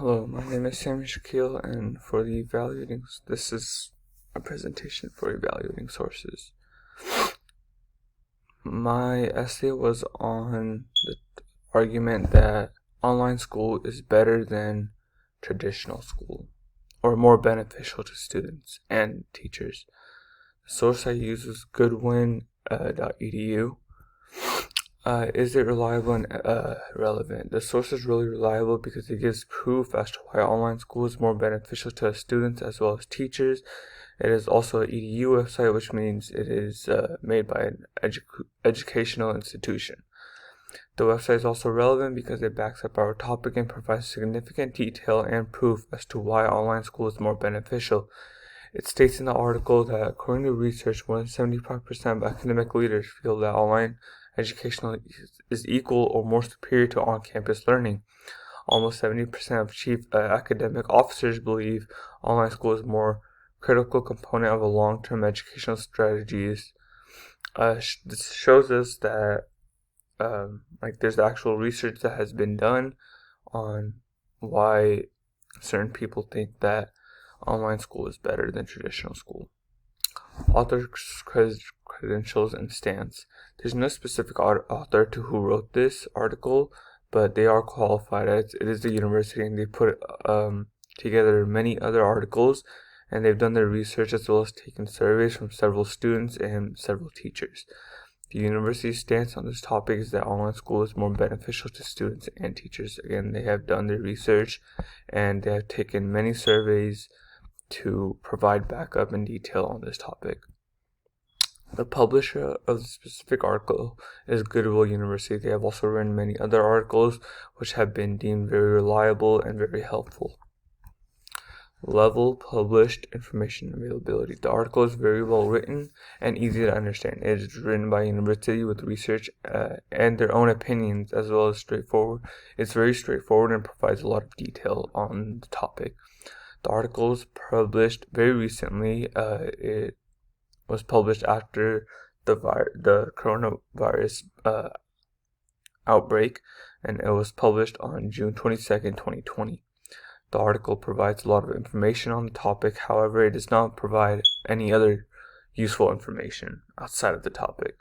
Hello, my name is Sammy Shaquille, and this is a presentation for evaluating sources. My essay was on the argument that online school is better than traditional school, or more beneficial to students and teachers. The source I used was goodwin.edu. Is it reliable and relevant? The source is really reliable because it gives proof as to why online school is more beneficial to students as well as teachers. It is also an EDU website, which means it is made by an educational institution. The website is also relevant because it backs up our topic and provides significant detail and proof as to why online school is more beneficial. It states in the article that according to research, more than 75% of academic leaders feel that online education is equal or more superior to on-campus learning. Almost 70% of chief academic officers believe online school is a more critical component of a long-term educational strategies. This shows us that there's actual research that has been done on why certain people think that online school is better than traditional school. Author's credentials and stance. There's no specific author to who wrote this article, but they are qualified as it is the university, and they put together many other articles, and they've done their research as well as taken surveys from several students and several teachers. The university's stance on this topic is that online school is more beneficial to students and teachers. Again, they have done their research and they have taken many surveys to provide backup and detail on this topic. The publisher of the specific article is Goodwill University. They have also written many other articles which have been deemed very reliable and very helpful. Level published information availability. The article is very well written and easy to understand. It is written by a university with research and their own opinions, as well as straightforward. It's very straightforward and provides a lot of detail on the topic. The article was published very recently. It was published after the coronavirus outbreak, and it was published on June 22nd, 2020. The article provides a lot of information on the topic. However, it does not provide any other useful information outside of the topic.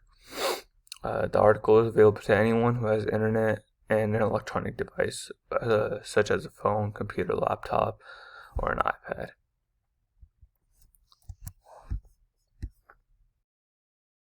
The article is available to anyone who has internet and an electronic device, such as a phone, computer, laptop, or an iPad.